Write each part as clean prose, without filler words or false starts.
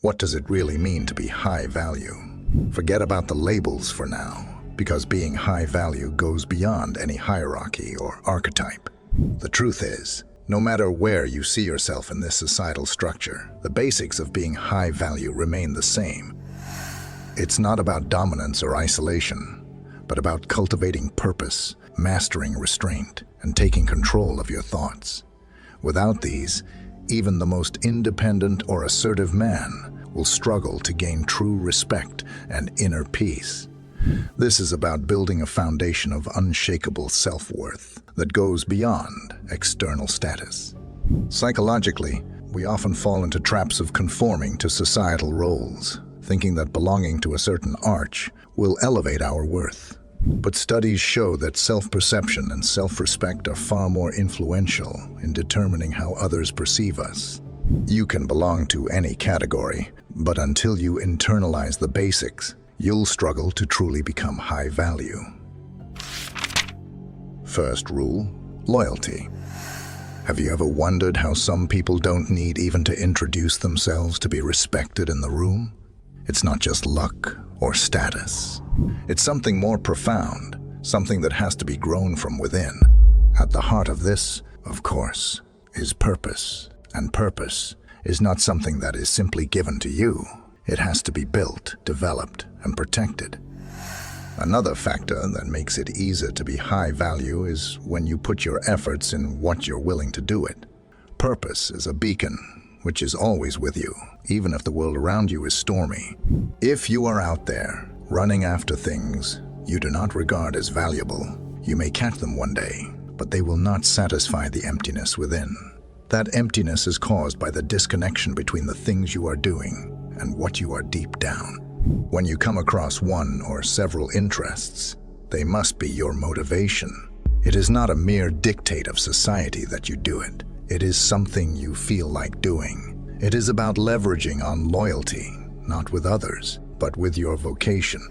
What does it really mean to be high value? Forget about the labels for now, because being high value goes beyond any hierarchy or archetype. The truth is, no matter where you see yourself in this societal structure, the basics of being high value remain the same. It's not about dominance or isolation, but about cultivating purpose, mastering restraint, and taking control of your thoughts. Without these, even the most independent or assertive man will struggle to gain true respect and inner peace. This is about building a foundation of unshakable self-worth that goes beyond external status. Psychologically, we often fall into traps of conforming to societal roles, thinking that belonging to a certain arch will elevate our worth. But studies show that self-perception and self-respect are far more influential in determining how others perceive us. You can belong to any category, but until you internalize the basics, you'll struggle to truly become high value. First rule, loyalty. Have you ever wondered how some people don't need even to introduce themselves to be respected in the room? It's not just luck or status. It's something more profound, something that has to be grown from within. At the heart of this, of course, is purpose. And purpose is not something that is simply given to you. It has to be built, developed, and protected. Another factor that makes it easier to be high value is when you put your efforts in what you're willing to do it. Purpose is a beacon, which is always with you, even if the world around you is stormy. If you are out there, running after things you do not regard as valuable, you may catch them one day, but they will not satisfy the emptiness within. That emptiness is caused by the disconnection between the things you are doing and what you are deep down. When you come across one or several interests, they must be your motivation. It is not a mere dictate of society that you do it. It is something you feel like doing. It is about leveraging on loyalty, not with others, but with your vocation.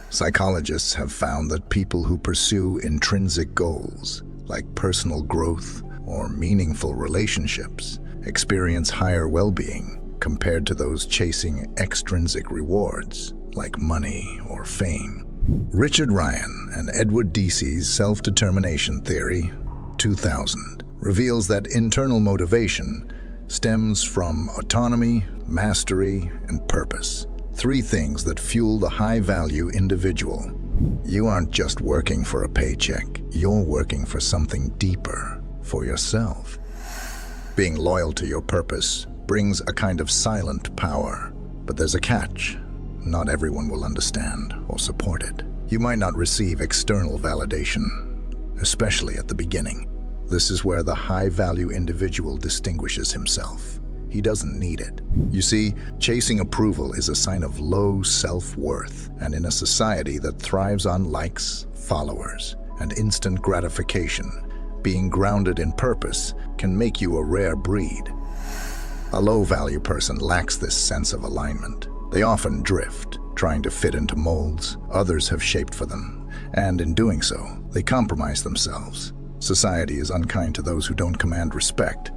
Psychologists have found that people who pursue intrinsic goals, like personal growth or meaningful relationships, experience higher well-being compared to those chasing extrinsic rewards, like money or fame. Richard Ryan and Edward Dici's self-determination theory, 2000, reveals that internal motivation stems from autonomy, mastery, and purpose. Three things that fuel the high-value individual. You aren't just working for a paycheck. You're working for something deeper, for yourself. Being loyal to your purpose brings a kind of silent power, but there's a catch. Not everyone will understand or support it. You might not receive external validation, especially at the beginning. This is where the high-value individual distinguishes himself. He doesn't need it. You see, chasing approval is a sign of low self-worth, and in a society that thrives on likes, followers, and instant gratification, being grounded in purpose can make you a rare breed. A low-value person lacks this sense of alignment. They often drift, trying to fit into molds others have shaped for them, and in doing so, they compromise themselves. Society is unkind to those who don't command respect.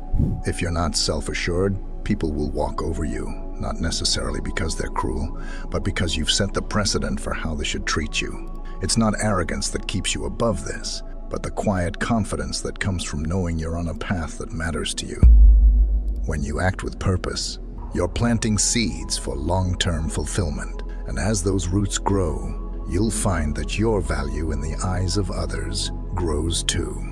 If you're not self-assured, people will walk over you, not necessarily because they're cruel, but because you've set the precedent for how they should treat you. It's not arrogance that keeps you above this, but the quiet confidence that comes from knowing you're on a path that matters to you. When you act with purpose, you're planting seeds for long-term fulfillment, and as those roots grow, you'll find that your value in the eyes of others grows too.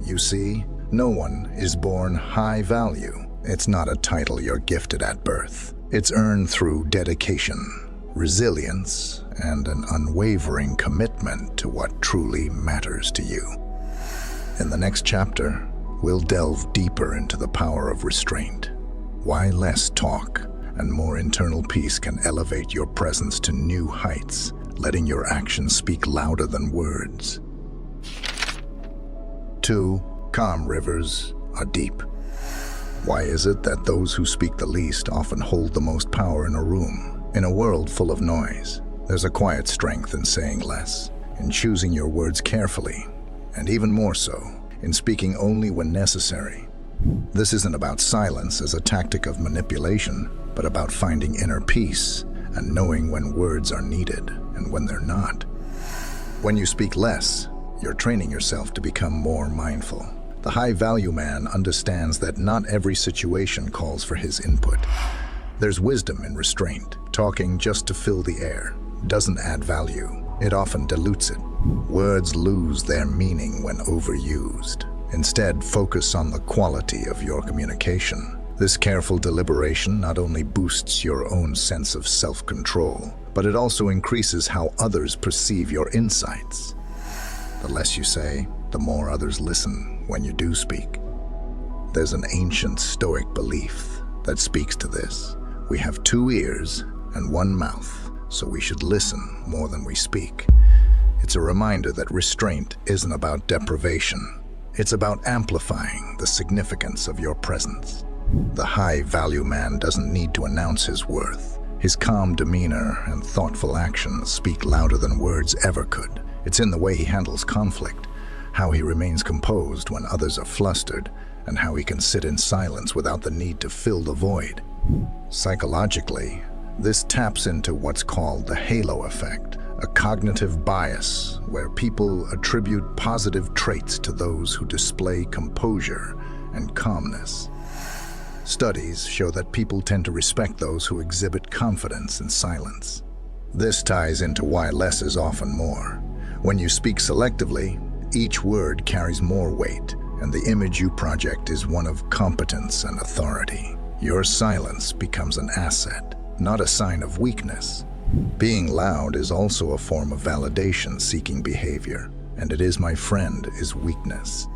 You see, no one is born high value. It's not a title you're gifted at birth. It's earned through dedication, resilience, and an unwavering commitment to what truly matters to you. In the next chapter, we'll delve deeper into the power of restraint, why less talk and more internal peace can elevate your presence to new heights, letting your actions speak louder than words. 2. Calm rivers are deep. Why is it that those who speak the least often hold the most power in a room? In a world full of noise, there's a quiet strength in saying less, in choosing your words carefully, and even more so, in speaking only when necessary. This isn't about silence as a tactic of manipulation, but about finding inner peace and knowing when words are needed and when they're not. When you speak less, you're training yourself to become more mindful. The high-value man understands that not every situation calls for his input. There's wisdom in restraint. Talking just to fill the air doesn't add value. It often dilutes it. Words lose their meaning when overused. Instead, focus on the quality of your communication. This careful deliberation not only boosts your own sense of self-control, but it also increases how others perceive your insights. The less you say, the more others listen when you do speak. There's an ancient Stoic belief that speaks to this. We have 2 ears and 1 mouth, so we should listen more than we speak. It's a reminder that restraint isn't about deprivation. It's about amplifying the significance of your presence. The high-value man doesn't need to announce his worth. His calm demeanor and thoughtful actions speak louder than words ever could. It's in the way he handles conflict, how he remains composed when others are flustered, and how he can sit in silence without the need to fill the void. Psychologically, this taps into what's called the halo effect, a cognitive bias where people attribute positive traits to those who display composure and calmness. Studies show that people tend to respect those who exhibit confidence and silence. This ties into why less is often more. When you speak selectively, each word carries more weight, and the image you project is one of competence and authority. Your silence becomes an asset, not a sign of weakness. Being loud is also a form of validation-seeking behavior, and it is, my friend, is weakness.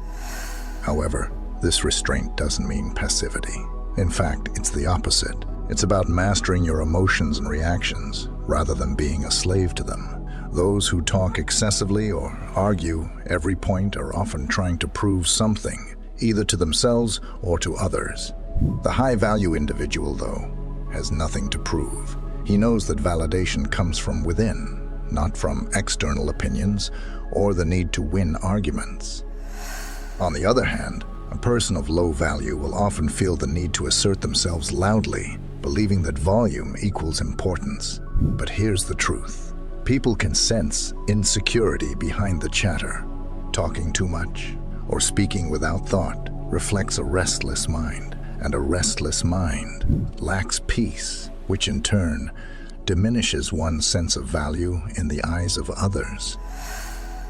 However, this restraint doesn't mean passivity. In fact, it's the opposite. It's about mastering your emotions and reactions, rather than being a slave to them. Those who talk excessively or argue every point are often trying to prove something, either to themselves or to others. The high-value individual, though, has nothing to prove. He knows that validation comes from within, not from external opinions or the need to win arguments. On the other hand, a person of low value will often feel the need to assert themselves loudly, believing that volume equals importance. But here's the truth. People can sense insecurity behind the chatter. Talking too much or speaking without thought reflects a restless mind, and a restless mind lacks peace, which in turn diminishes one's sense of value in the eyes of others.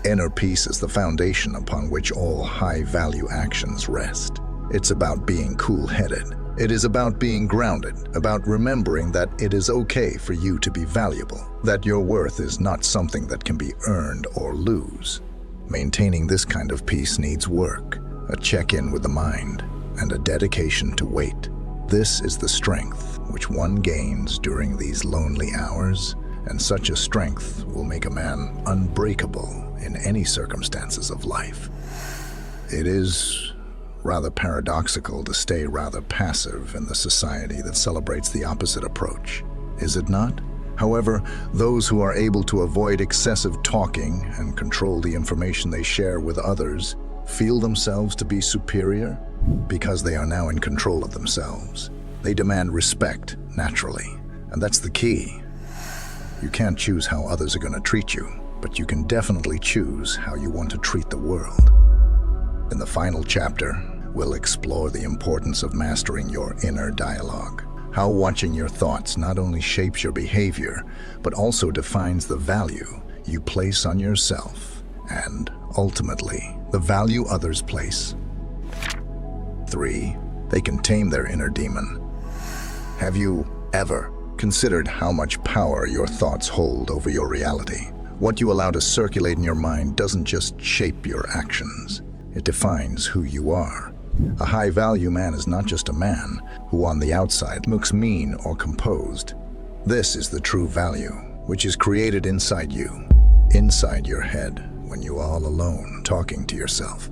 Inner peace is the foundation upon which all high-value actions rest. It's about being cool-headed. It is about being grounded, about remembering that it is okay for you to be valuable, that your worth is not something that can be earned or lose. Maintaining this kind of peace needs work, a check-in with the mind, and a dedication to wait. This is the strength which one gains during these lonely hours, and such a strength will make a man unbreakable in any circumstances of life. It is rather paradoxical to stay rather passive in the society that celebrates the opposite approach, is it not? However, those who are able to avoid excessive talking and control the information they share with others feel themselves to be superior because they are now in control of themselves. They demand respect naturally, and that's the key. You can't choose how others are going to treat you, but you can definitely choose how you want to treat the world. In the final chapter, we'll explore the importance of mastering your inner dialogue, how watching your thoughts not only shapes your behavior, but also defines the value you place on yourself, and, ultimately, the value others place. 3. They can tame their inner demon. Have you ever considered how much power your thoughts hold over your reality? What you allow to circulate in your mind doesn't just shape your actions, it defines who you are. A high-value man is not just a man who on the outside looks mean or composed. This is the true value, which is created inside you, inside your head, when you are all alone talking to yourself.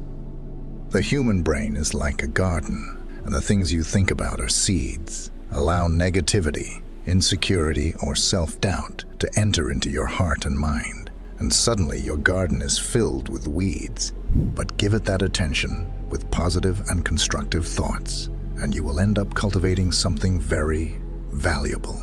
The human brain is like a garden, and the things you think about are seeds. Allow negativity, insecurity, or self-doubt to enter into your heart and mind, and suddenly your garden is filled with weeds. But give it that attention with positive and constructive thoughts, and you will end up cultivating something very, valuable.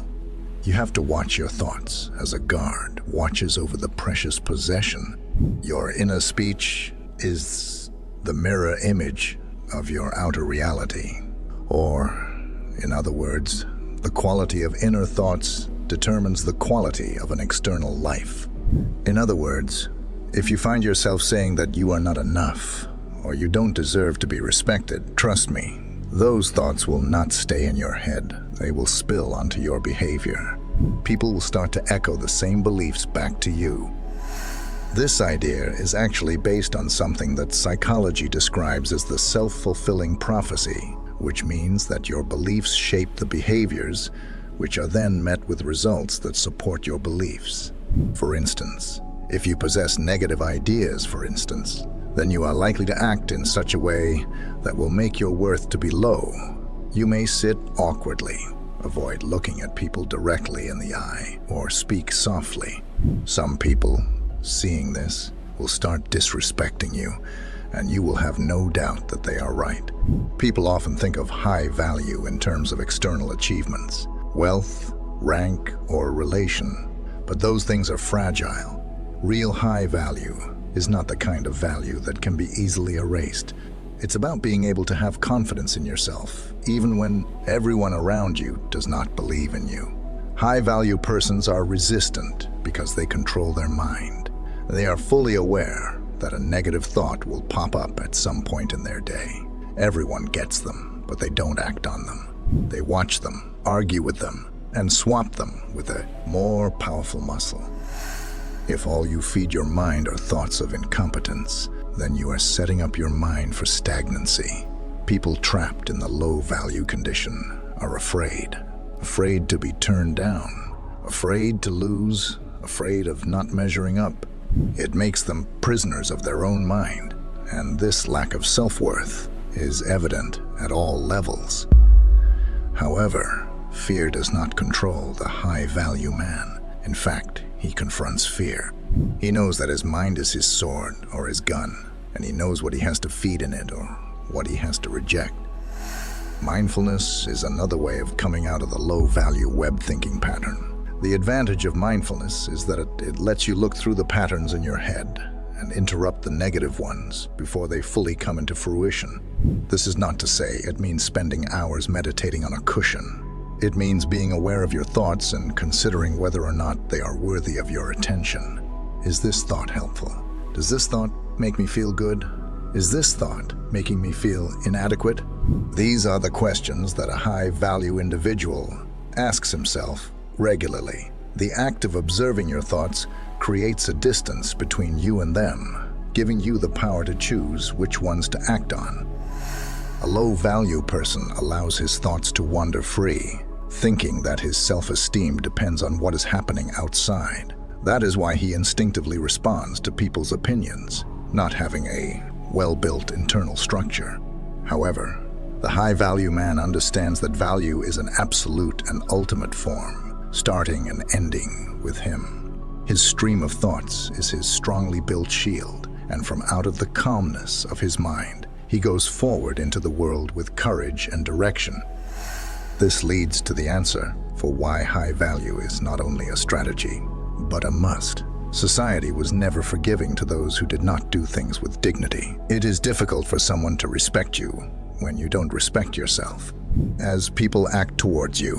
You have to watch your thoughts as a guard watches over the precious possession. Your inner speech is the mirror image of your outer reality. Or, in other words, the quality of inner thoughts determines the quality of an external life. In other words, if you find yourself saying that you are not enough or you don't deserve to be respected, trust me, those thoughts will not stay in your head. They will spill onto your behavior. People will start to echo the same beliefs back to you. This idea is actually based on something that psychology describes as the self-fulfilling prophecy, which means that your beliefs shape the behaviors, which are then met with results that support your beliefs. For instance, if you possess negative ideas, then you are likely to act in such a way that will make your worth to be low. You may sit awkwardly, avoid looking at people directly in the eye, or speak softly. Some people, seeing this, will start disrespecting you, and you will have no doubt that they are right. People often think of high value in terms of external achievements, wealth, rank, or relation, but those things are fragile. Real high value is not the kind of value that can be easily erased. It's about being able to have confidence in yourself, even when everyone around you does not believe in you. High-value persons are resistant because they control their mind. They are fully aware that a negative thought will pop up at some point in their day. Everyone gets them, but they don't act on them. They watch them, argue with them, and swap them with a more powerful muscle. If all you feed your mind are thoughts of incompetence, then you are setting up your mind for stagnancy. People trapped in the low-value condition are afraid to be turned down, afraid to lose, afraid of not measuring up. It makes them prisoners of their own mind, and this lack of self-worth is evident at all levels. However, fear does not control the high-value man. In fact, he confronts fear. He knows that his mind is his sword or his gun, and he knows what he has to feed in it or what he has to reject. Mindfulness is another way of coming out of the low-value web thinking pattern. The advantage of mindfulness is that it lets you look through the patterns in your head and interrupt the negative ones before they fully come into fruition. This is not to say it means spending hours meditating on a cushion. It means being aware of your thoughts and considering whether or not they are worthy of your attention. Is this thought helpful? Does this thought make me feel good? Is this thought making me feel inadequate? These are the questions that a high-value individual asks himself regularly. The act of observing your thoughts creates a distance between you and them, giving you the power to choose which ones to act on. A low-value person allows his thoughts to wander free, thinking that his self-esteem depends on what is happening outside. That is why he instinctively responds to people's opinions, not having a well-built internal structure. However, the high-value man understands that value is an absolute and ultimate form, starting and ending with him. His stream of thoughts is his strongly built shield, and from out of the calmness of his mind, he goes forward into the world with courage and direction. This leads to the answer for why high value is not only a strategy, but a must. Society was never forgiving to those who did not do things with dignity. It is difficult for someone to respect you when you don't respect yourself. As people act towards you,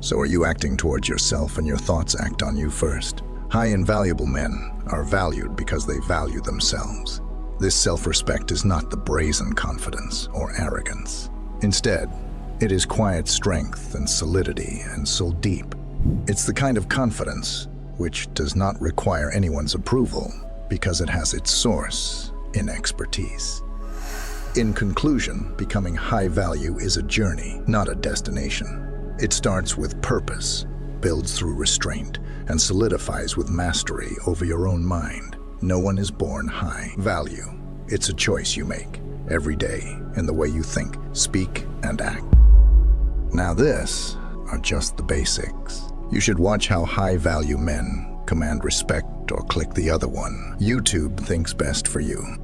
so are you acting towards yourself, and your thoughts act on you first. High and valuable men are valued because they value themselves. This self-respect is not the brazen confidence or arrogance. Instead, it is quiet strength and solidity, and so deep. It's the kind of confidence which does not require anyone's approval because it has its source in expertise. In conclusion, becoming high value is a journey, not a destination. It starts with purpose, builds through restraint, and solidifies with mastery over your own mind. No one is born high value. It's a choice you make every day in the way you think, speak, and act. Now this are just the basics. You should watch how high-value men command respect or click the other one. YouTube thinks best for you.